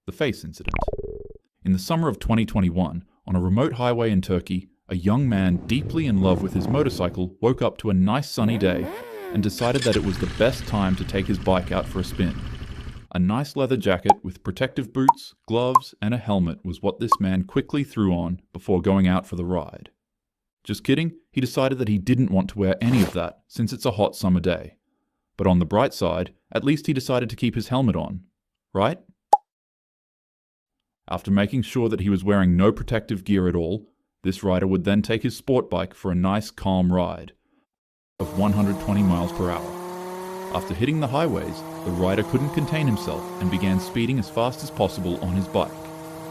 The face incident. In the summer of 2021, on a remote highway in Turkey, a young man deeply in love with his motorcycle woke up to a nice sunny day and decided that it was the best time to take his bike out for a spin. A nice leather jacket with protective boots, gloves, and a helmet was what this man quickly threw on before going out for the ride. Just kidding, he decided that he didn't want to wear any of that since it's a hot summer day. But on the bright side, at least he decided to keep his helmet on, right? After making sure that he was wearing no protective gear at all, this rider would then take his sport bike for a nice calm ride of 120 miles per hour. After hitting the highways, the rider couldn't contain himself and began speeding as fast as possible on his bike.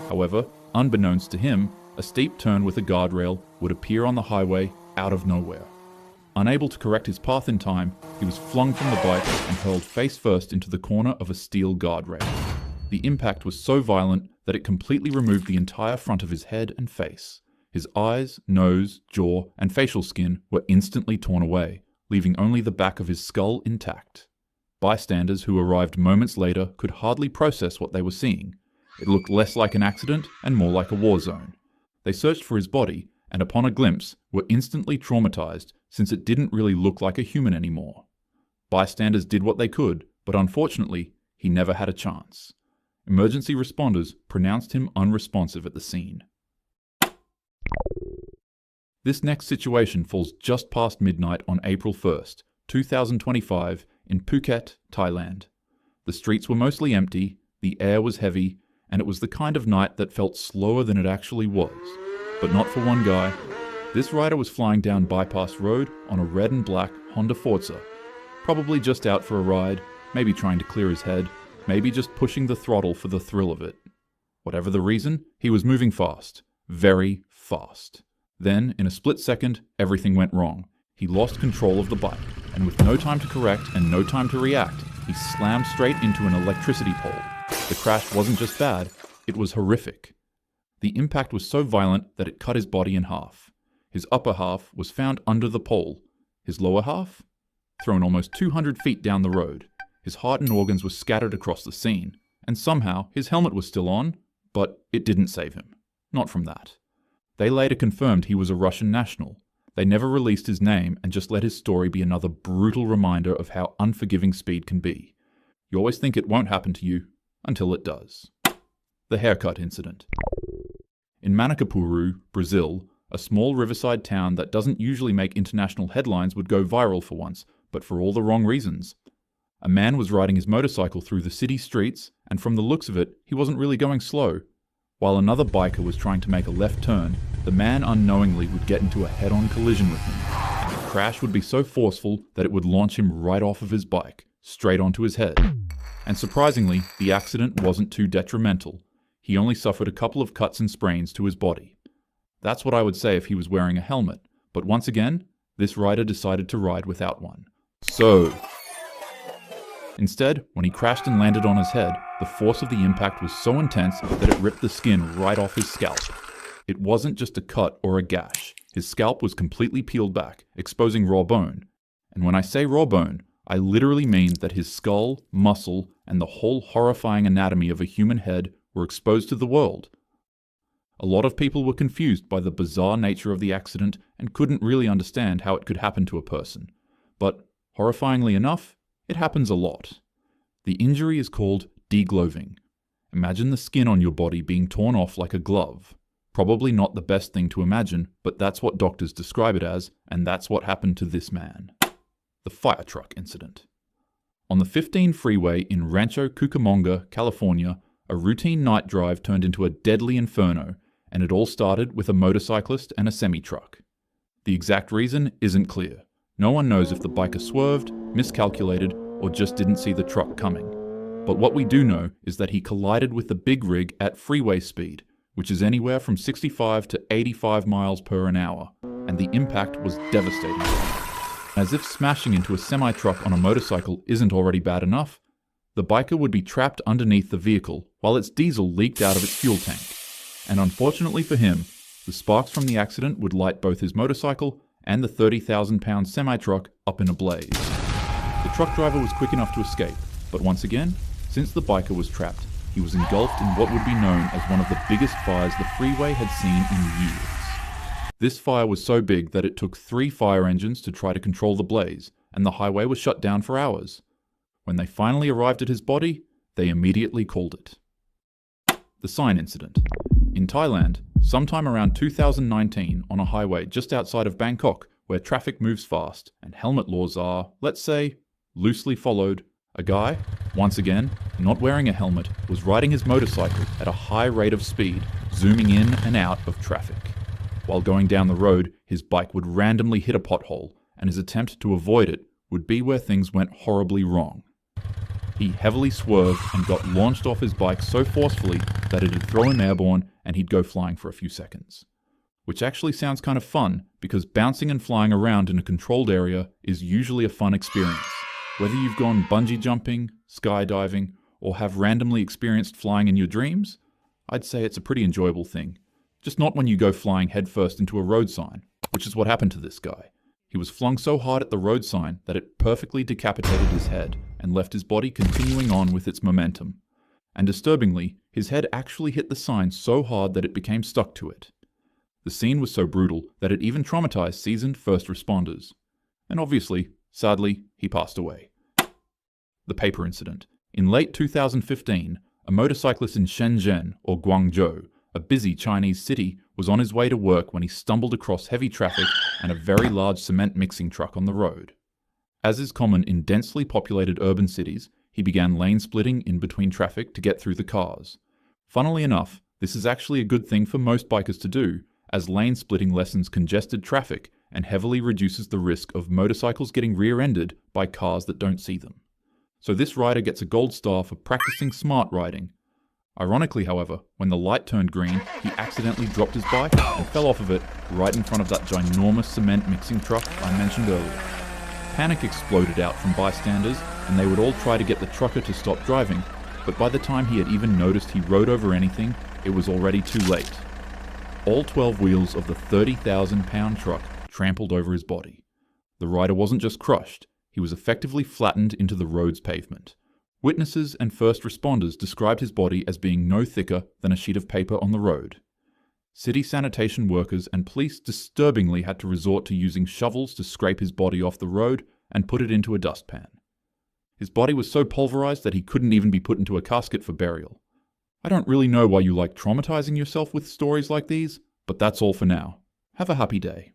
However, unbeknownst to him, a steep turn with a guardrail would appear on the highway out of nowhere. Unable to correct his path in time, he was flung from the bike and hurled face first into the corner of a steel guardrail. The impact was so violent that it completely removed the entire front of his head and face. His eyes, nose, jaw, and facial skin were instantly torn away, leaving only the back of his skull intact. Bystanders who arrived moments later could hardly process what they were seeing. It looked less like an accident and more like a war zone. They searched for his body, and upon a glimpse, were instantly traumatized since it didn't really look like a human anymore. Bystanders did what they could, but unfortunately, he never had a chance. Emergency responders pronounced him unresponsive at the scene. This next situation falls just past midnight on April 1st, 2025, in Phuket, Thailand. The streets were mostly empty, the air was heavy, and it was the kind of night that felt slower than it actually was. But not for one guy. This rider was flying down Bypass Road on a red and black Honda Forza, probably just out for a ride, maybe trying to clear his head, maybe just pushing the throttle for the thrill of it. Whatever the reason, he was moving fast. Very fast. Then, in a split second, everything went wrong. He lost control of the bike, and with no time to correct and no time to react, he slammed straight into an electricity pole. The crash wasn't just bad, it was horrific. The impact was so violent that it cut his body in half. His upper half was found under the pole. His lower half? Thrown almost 200 feet down the road. His heart and organs were scattered across the scene, and somehow his helmet was still on, but it didn't save him. Not from that. They later confirmed he was a Russian national. They never released his name and just let his story be another brutal reminder of how unforgiving speed can be. You always think it won't happen to you, until it does. The haircut incident. In Manacapuru, Brazil, a small riverside town that doesn't usually make international headlines would go viral for once, but for all the wrong reasons. A man was riding his motorcycle through the city streets, and from the looks of it, he wasn't really going slow. While another biker was trying to make a left turn, the man unknowingly would get into a head-on collision with him, and the crash would be so forceful that it would launch him right off of his bike, straight onto his head. And surprisingly, the accident wasn't too detrimental. He only suffered a couple of cuts and sprains to his body. That's what I would say if he was wearing a helmet, but once again, this rider decided to ride without one. Instead, when he crashed and landed on his head, the force of the impact was so intense that it ripped the skin right off his scalp. It wasn't just a cut or a gash. His scalp was completely peeled back, exposing raw bone. And when I say raw bone, I literally mean that his skull, muscle, and the whole horrifying anatomy of a human head were exposed to the world. A lot of people were confused by the bizarre nature of the accident and couldn't really understand how it could happen to a person. But, horrifyingly enough, it happens a lot. The injury is called degloving. Imagine the skin on your body being torn off like a glove. Probably not the best thing to imagine, but that's what doctors describe it as, and that's what happened to this man. The fire truck incident. On the 15 freeway in Rancho Cucamonga, California, a routine night drive turned into a deadly inferno, and it all started with a motorcyclist and a semi-truck. The exact reason isn't clear. No one knows if the biker swerved, miscalculated, or just didn't see the truck coming. But what we do know is that he collided with the big rig at freeway speed, which is anywhere from 65 to 85 miles per an hour, and the impact was devastating. As if smashing into a semi-truck on a motorcycle isn't already bad enough, the biker would be trapped underneath the vehicle while its diesel leaked out of its fuel tank. And unfortunately for him, the sparks from the accident would light both his motorcycle and the 30,000-pound semi-truck up in a blaze. The truck driver was quick enough to escape, but once again, since the biker was trapped, he was engulfed in what would be known as one of the biggest fires the freeway had seen in years. This fire was so big that it took 3 fire engines to try to control the blaze, and the highway was shut down for hours. When they finally arrived at his body, they immediately called it the sign incident. In Thailand, sometime around 2019, on a highway just outside of Bangkok, where traffic moves fast and helmet laws are, let's say, loosely followed, a guy, once again, not wearing a helmet, was riding his motorcycle at a high rate of speed, zooming in and out of traffic. While going down the road, his bike would randomly hit a pothole, and his attempt to avoid it would be where things went horribly wrong. He heavily swerved and got launched off his bike so forcefully that it'd throw him airborne and he'd go flying for a few seconds. Which actually sounds kind of fun, because bouncing and flying around in a controlled area is usually a fun experience. Whether you've gone bungee jumping, skydiving, or have randomly experienced flying in your dreams, I'd say it's a pretty enjoyable thing. Just not when you go flying headfirst into a road sign, which is what happened to this guy. He was flung so hard at the road sign that it perfectly decapitated his head and left his body continuing on with its momentum. And disturbingly, his head actually hit the sign so hard that it became stuck to it. The scene was so brutal that it even traumatized seasoned first responders. And obviously, sadly, he passed away. The paper incident. In late 2015, a motorcyclist in Shenzhen, or Guangzhou, a busy Chinese city, was on his way to work when he stumbled across heavy traffic and a very large cement mixing truck on the road. As is common in densely populated urban cities, he began lane splitting in between traffic to get through the cars. Funnily enough, this is actually a good thing for most bikers to do, as lane splitting lessens congested traffic and heavily reduces the risk of motorcycles getting rear-ended by cars that don't see them. So this rider gets a gold star for practicing smart riding. Ironically, however, when the light turned green, he accidentally dropped his bike and fell off of it right in front of that ginormous cement mixing truck I mentioned earlier. Panic exploded out from bystanders, and they would all try to get the trucker to stop driving, but by the time he had even noticed he rode over anything, it was already too late. All 12 wheels of the 30,000-pound truck trampled over his body. The rider wasn't just crushed, he was effectively flattened into the road's pavement. Witnesses and first responders described his body as being no thicker than a sheet of paper on the road. City sanitation workers and police disturbingly had to resort to using shovels to scrape his body off the road and put it into a dustpan. His body was so pulverized that he couldn't even be put into a casket for burial. I don't really know why you like traumatizing yourself with stories like these, but that's all for now. Have a happy day.